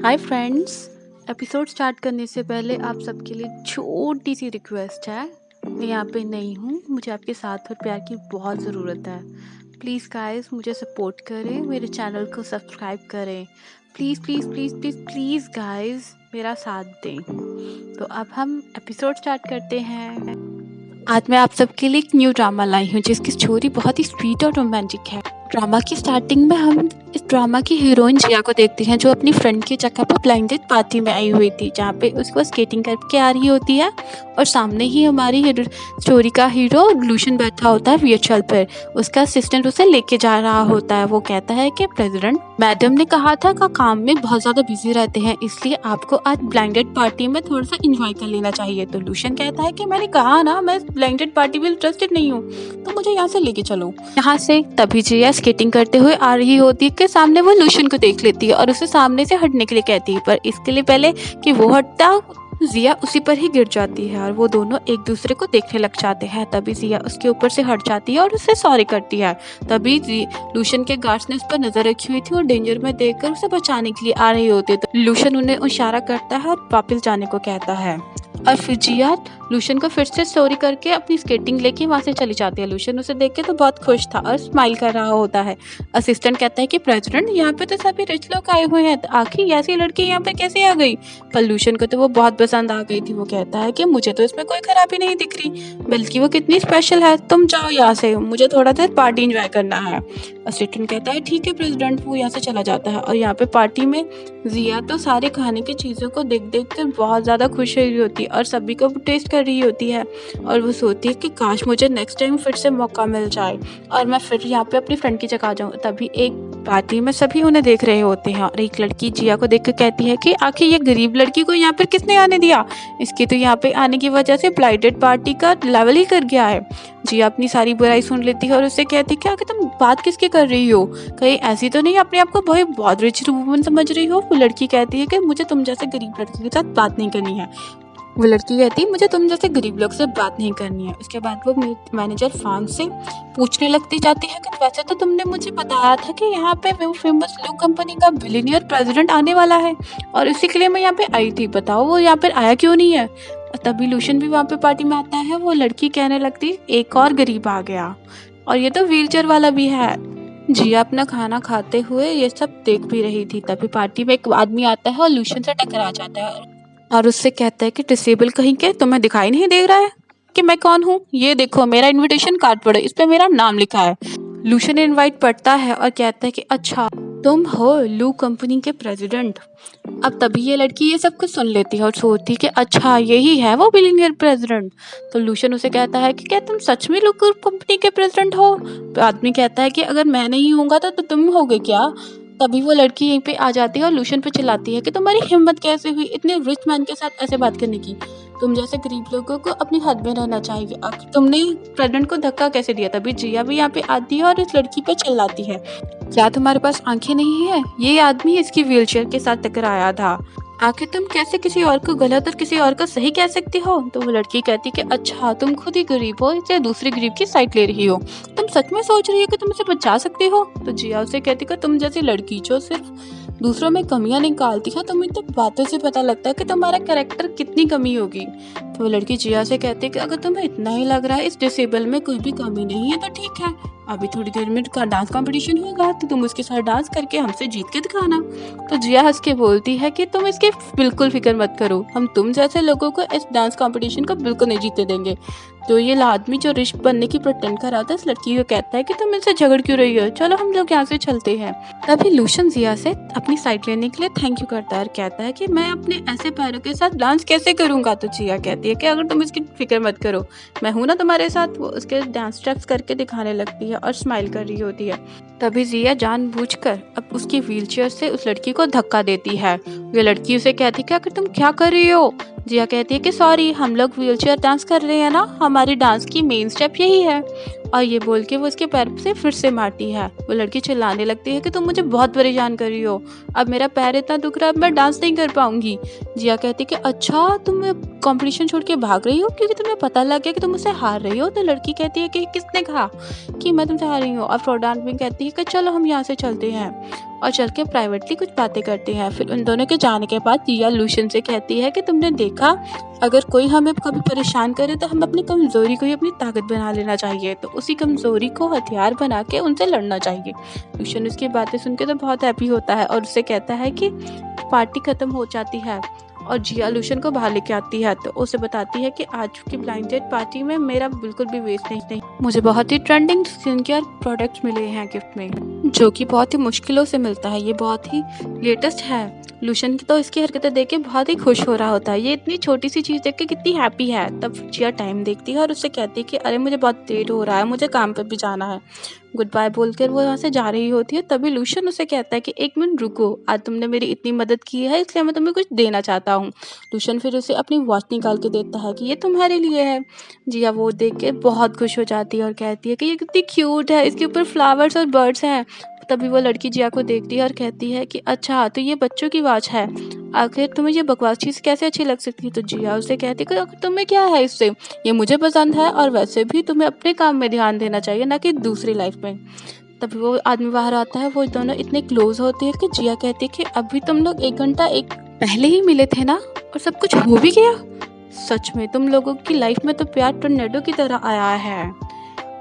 Hi friends. Episode start करने से पहले आप सबके लिए छोटी सी रिक्वेस्ट है। मैं यहाँ पे नई हूँ, मुझे आपके साथ और प्यार की बहुत ज़रूरत है। प्लीज़ गाइस मुझे सपोर्ट करें, मेरे चैनल को सब्सक्राइब करें। Please please please please please guys मेरा साथ दें। तो अब हम एपिसोड स्टार्ट करते हैं। आज मैं आप सबके लिए एक न्यू ड्रामा लाई हूँ जिसकी स्टोरी बहुत ही स्वीट और रोमांटिक है। ड्रामा की स्टार्टिंग में हम इस ड्रामा की हीरोइन जिया को देखते हैं जो अपनी फ्रेंड की जगह पर ब्लाइंडेड पार्टी में आई हुई थी, जहाँ पे उसको स्केटिंग करके आ रही होती है और सामने ही हमारी स्टोरी का हीरो लूशन बैठा होता है व्हीलचेयर पर। उसका असिस्टेंट उसे लेके जा रहा होता है। वो कहता है कि प्रेसिडेंट मैडम ने कहा था कि काम में बहुत ज़्यादा बिजी रहते हैं, इसलिए आपको आज ब्लाइंडेड पार्टी में थोड़ा सा इंजॉय कर लेना चाहिए। तो लूशन कहता है कि मैंने कहा ना मैं ब्लाइंडेड पार्टी में इंटरेस्टेड नहीं हूँ, तो मुझे यहाँ से लेके चलो। यहाँ से तभी जिया स्केटिंग करते हुए आ रही होती है कि सामने वो लूशन को देख लेती है और उसे सामने से हटने के लिए कहती है, पर इसके लिए पहले कि वो हटता जिया उसी पर ही गिर जाती है और वो दोनों एक दूसरे को देखने लग जाते हैं। तभी जिया उसके ऊपर से हट जाती है और उसे सॉरी करती है। तभी लूशन के गार्ड्स ने उस पर नजर रखी हुई थी और डेंजर में देखकर उसे बचाने के लिए आ रही होती है। तो लूशन उन्हें इशारा करता है और वापस जाने को कहता है और फिर जिया लूशन को फिर से सॉरी करके अपनी स्केटिंग लेके वहाँ से चली जाती है। लूशन उसे देख के तो बहुत खुश था और स्माइल कर रहा होता है। असिस्टेंट कहता है कि प्रेसिडेंट यहाँ पे तो सभी रिच लोग आए हुए हैं, तो आखिर ऐसी लड़की यहाँ पे कैसे आ गई। पर लूशन को तो वो बहुत पसंद आ गई थी। वो कहता है कि मुझे तो इसमें कोई खराबी नहीं दिख रही, बल्कि वो कितनी स्पेशल है। तुम जाओ यहाँ से, मुझे थोड़ा देर पार्टी एंजॉय करना है। असिस्टेंट कहता है ठीक है प्रेसिडेंट। वो यहाँ से चला जाता है और यहाँ पे पार्टी में जिया तो सारे खाने की चीज़ों को देख देख कर बहुत ज़्यादा खुश हो रही होती है और सभी को टेस्ट कर रही होती है और वो सोचती है कि काश मुझे नेक्स्ट टाइम फिर से मौका मिल जाए और मैं फिर यहाँ पे अपनी फ्रेंड की जगह आ जाऊँ। तभी एक पार्टी में सभी उन्हें देख रहे होते हैं और एक लड़की जिया को देख कर कहती है कि आखिर ये गरीब लड़की को यहाँ पर किसने आने दिया, इसकी तो यहाँ पे आने की वजह से ब्लाइंडेड पार्टी का लेवल ही कर गया है। जिया अपनी सारी बुराई सुन लेती है और उससे कहती है कि आखिर तुम बात किसकी कर रही हो, कहीं ऐसी तो नहीं अपने आप को भाई बहुत रिच वुमन समझ रही हो। वो लड़की कहती है कि मुझे तुम जैसे गरीब लड़की के साथ बात नहीं करनी है। वो लड़की कहती है मुझे तुम जैसे गरीब लोग से बात नहीं करनी है। उसके बाद वो मैनेजर फांग से पूछने लगती जाती है कि वैसे तो तुमने मुझे बताया था कि यहाँ पे वो फेमस लू कंपनी का बिलियनियर प्रेसिडेंट आने वाला है और इसी के लिए मैं यहाँ पे आई थी, बताओ वो यहाँ पे आया क्यों नहीं है। तभी लूशन भी वहाँ पे पार्टी में आता है। वो लड़की कहने लगती एक और गरीब आ गया और ये तो व्हीलचेयर वाला भी है। जिया अपना खाना खाते हुए ये सब देख भी रही थी। तभी पार्टी में एक आदमी आता है और लूशन से टकरा जाता है और उससे कहता है कि डिसेबल कहीं के, तुम्हें दिखाई नहीं दे रहा है कि मैं कौन हूँ, ये देखो मेरा इनविटेशन कार्ड पढ़ो, इस पे मेरा नाम लिखा है। लूशन इनवाइट पढ़ता है और कहता है कि अच्छा तुम हो लू कंपनी के प्रेसिडेंट। अब तभी ये लड़की ये सब कुछ सुन लेती है और सोचती है कि अच्छा यही है वो बिलियनियर प्रेसिडेंट। तो लूशन उसे कहता है कि क्या तुम सच में लू कंपनी के प्रेसिडेंट हो। तो आदमी कहता है कि अगर मैं नहीं होऊंगा तो तुम होगे क्या। तभी वो लड़की यहीं पे आ जाती है और लूशन पे चिल्लाती है कि तुम्हारी हिम्मत कैसे हुई इतने रिच मैन के साथ ऐसे बात करने की, तुम जैसे गरीब लोगों को अपनी हद में रहना चाहिए, आखिर तुमने प्रेसिडेंट को धक्का कैसे दिया। तभी जिया भी यहाँ पे आती है और इस लड़की पे चिल्लाती है क्या तुम्हारे पास आंखें नहीं है, ये आदमी इसकी व्हीलचेयर के साथ टकराया था, आखिर तुम कैसे किसी और को गलत और किसी और को सही कह सकती हो। तो वो लड़की कहती कि अच्छा तुम खुद ही गरीब हो इसलिए दूसरे गरीब की साइड ले रही हो, तुम सच में सोच रही हो कि तुम इसे बचा सकती हो। तो जिया उसे कहती कि तुम जैसी लड़की जो सिर्फ दूसरों में कमियां निकालती है, तुम्हें तो बातों से पता लगता है कि तुम्हारा कैरेक्टर कितनी कमी होगी। तो वो लड़की जिया से कहती है कि अगर तुम्हें इतना ही लग रहा है इस डिसेबल में कोई भी कमी नहीं है तो ठीक है, अभी थोड़ी देर में डांस कंपटीशन होगा तो तुम उसके साथ डांस करके हमसे जीत के दिखाना। तो जिया हंस के बोलती है कि तुम इसकी बिल्कुल फिक्र मत करो, हम तुम जैसे लोगों को इस डांस कंपटीशन को बिल्कुल नहीं जीतने देंगे। तो ये आदमी जो रिच बनने की प्रेटेंड कर रहा था इस लड़की को कहता है कि तुम इनसे झगड़ क्यों रही हो, चलो हम लोग यहाँ से चलते हैं। तभी लूशन जिया से अपनी साइड लेने के लिए थैंक यू करता है और कहता है कि मैं अपने ऐसे पैरों के साथ डांस कैसे करूंगा। तो जिया कहती है कि अगर तुम इसकी फिक्र मत करो, मैं हूं ना तुम्हारे साथ। वो उसके डांस स्टेप्स करके दिखाने लगती है और स्माइल कर रही होती है। तभी जिया जानबूझकर अब उसकी व्हीलचेयर से उस लड़की को धक्का देती है। ये लड़की उसे कहती है कि आखिर तुम क्या कर रही हो। जिया कहती है कि सॉरी हम लोग व्हीलचेयर डांस कर रहे हैं ना, हमारी डांस की मेन स्टेप यही है। और ये बोल के वो उसके पैर से फिर से मारती है। वो लड़की चिल्लाने लगती है कि तुम मुझे बहुत परेशान कर रही हो, अब मेरा पैर इतना दुख रहा है, अब मैं डांस नहीं कर पाऊंगी। जिया कहती है कि अच्छा तुम कंपटीशन छोड़ के भाग रही हो क्योंकि तुम्हें पता लग गया कि तुम मुझसे हार रही हो। तो लड़की कहती है कि किसने कहा कि मैं तुमसे हार रही हूँ। और फ्रोडान भी कहती है कि चलो हम यहाँ से चलते हैं, और चल के प्राइवेटली कुछ बातें करते हैं। फिर उन दोनों के जाने के बाद जिया लूशन से कहती है कि तुमने देखा, अगर कोई हमें कभी परेशान करे तो हम अपनी कमज़ोरी को ही अपनी ताकत बना लेना चाहिए, तो उसी कमज़ोरी को हथियार बना के उनसे लड़ना चाहिए। लूशन उसकी बातें सुन के तो बहुत हैप्पी होता है और उससे कहता है कि पार्टी ख़त्म हो जाती है, और जिया लूशन को बाहर लेके आती है। तो उसे बताती है कि आज की ब्लाइंड डेट पार्टी में मेरा बिल्कुल भी वेस्ट नहीं, मुझे बहुत ही ट्रेंडिंग स्किन केयर प्रोडक्ट्स मिले हैं गिफ्ट में, जो कि बहुत ही मुश्किलों से मिलता है, ये बहुत ही लेटेस्ट है। लूशन की तो इसकी हरकतें देख के बहुत ही खुश हो रहा होता है, ये इतनी छोटी सी चीज़ देख के कितनी हैप्पी है। तब जिया टाइम देखती है और उससे कहती है कि अरे मुझे बहुत लेट हो रहा है, मुझे काम पर भी जाना है। गुड बाय बोलकर वो वहाँ से जा रही होती है, तभी लूशन उसे कहता है कि एक मिनट रुको, आज तुमने मेरी इतनी मदद की है इसलिए मैं तुम्हें कुछ देना चाहता हूँ। लूशन फिर उसे अपनी वॉच निकाल के देता है कि ये तुम्हारे लिए है। जिया वो देख के बहुत खुश हो जाती है और कहती है कि ये कितनी क्यूट है, इसके ऊपर फ्लावर्स और बर्ड्स हैं। तभी वो लड़की जिया को देखती है और कहती है कि अच्छा तो ये बच्चों की वॉच है, आखिर तुम्हें ये बकवास चीज़ कैसे अच्छी लग सकती है। तो जिया उसे कहती है कि आखिर तुम्हें क्या है इससे, ये मुझे पसंद है और वैसे भी तुम्हें अपने काम में ध्यान देना चाहिए ना कि दूसरी लाइफ में। तभी वो आदमी बाहर आता है, वो दोनों इतने क्लोज होते हैं कि जिया कहती है कि अभी तुम लोग 1 घंटा एक पहले ही मिले थे ना और सब कुछ हो भी गया। सच में तुम लोगों की लाइफ में तो प्यार टोर्नेडो की तरह आया है।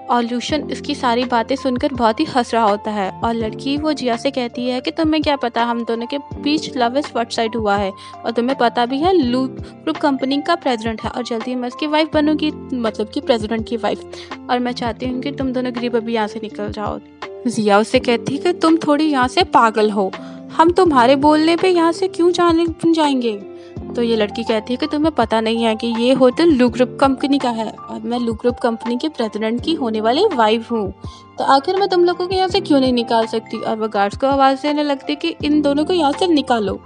और लूशन इसकी सारी बातें सुनकर बहुत ही हंस रहा होता है, और लड़की वो जिया से कहती है कि तुम्हें क्या पता, हम दोनों के बीच लव एट फर्स्ट साइट हुआ है, और तुम्हें पता भी है लू ग्रुप कंपनी का प्रेसिडेंट है और जल्दी मैं उसकी वाइफ बनूंगी, मतलब कि प्रेसिडेंट की वाइफ, और मैं चाहती हूँ कि तुम दोनों गरीब अभी यहाँ से निकल जाओ। जिया उससे कहती है कि तुम थोड़ी यहाँ से पागल हो, हम तुम्हारे बोलने पे यहाँ से क्यों जाएंगे। तो ये लड़की कहती है कि तुम्हें पता नहीं है कि ये होटल लू ग्रुप कंपनी का है और मैं लू ग्रुप कंपनी के प्रेसिडेंट की होने वाली वाइफ हूँ, तो आखिर मैं तुम लोगों को यहाँ से क्यों नहीं निकाल सकती। और वह गार्ड्स को आवाज़ देने लगती है कि इन दोनों को यहाँ से निकालो।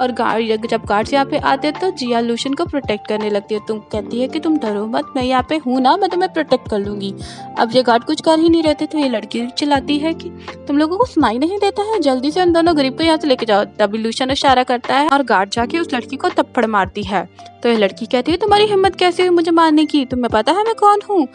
और जब गार्ड्स यहाँ पे आते हैं तो जिया लूशन को प्रोटेक्ट करने लगती है, तुम कहती है कि तुम डरो मत, मैं यहाँ पे हूँ ना, मैं तुम्हें प्रोटेक्ट कर लूँगी। अब ये गार्ड कुछ कर ही नहीं रहते, तो ये लड़की चिल्लाती है कि तुम लोगों को सुनाई नहीं देता है, जल्दी से उन दोनों गरीब को यहाँ से लेके जाओ। तभी लूशन इशारा करता है और गार्ड जाके उस लड़की को थप्पड़ मारती है। तो ये लड़की कहती है तुम्हारी हिम्मत कैसे हुई मुझे मारने की, तुम्हें पता है मैं कौन हूँ,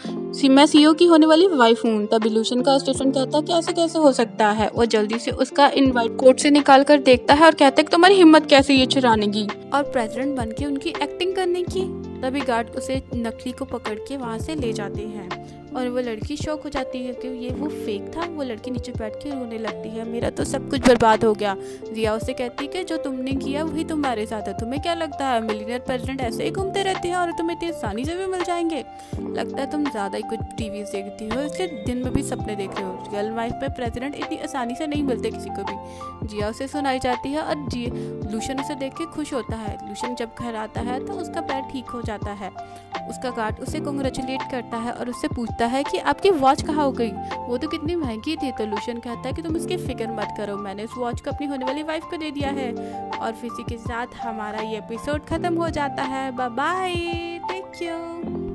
मैं सीईओ की होने वाली वाइफ हूँ। तभी लूशन का स्टेशन कहता है कि ऐसे कैसे हो सकता है। वो जल्दी से उसका इनवाइट कोर्ट से निकाल कर देखता है और कहता है कि तुम्हारी हिम्मत कैसे ये चुराने की और प्रेसिडेंट बन के उनकी एक्टिंग करने की। तभी गार्ड उसे नकली को पकड़ के वहाँ से ले जाते हैं और वो लड़की शॉक हो जाती है कि ये वो फेक था। वो लड़की नीचे बैठ के रोने लगती है, मेरा तो सब कुछ बर्बाद हो गया। जिया उससे कहती है कि जो तुमने किया वही तुम्हारे साथ है, तुम्हें क्या लगता है मिलियनेयर प्रेसिडेंट ऐसे ही घूमते रहते हैं और तुम्हें इतनी आसानी से भी मिल जाएंगे। लगता है तुम ज़्यादा ही कुछ टीवी देखती हो, इसलिए दिन में भी सपने देख रहे हो। रियल लाइफ में प्रेसिडेंट इतनी आसानी से नहीं मिलते किसी को भी। जिया उसे सुनाई जाती है और लूशन उसे देख के खुश होता है। लूशन जब घर आता है तो उसका पैर ठीक हो जाता है। उसका गार्ड उसे कांग्रेचुलेट करता है और उससे पूछता है कि आपकी वॉच कहाँ हो गई, वो तो कितनी महंगी थी। तो लूशन कहता है कि तुम इसकी फिक्र मत करो, मैंने उस वॉच को अपनी होने वाली वाइफ को दे दिया है। और इसी के साथ हमारा ये एपिसोड खत्म हो जाता है। Bye bye, take care.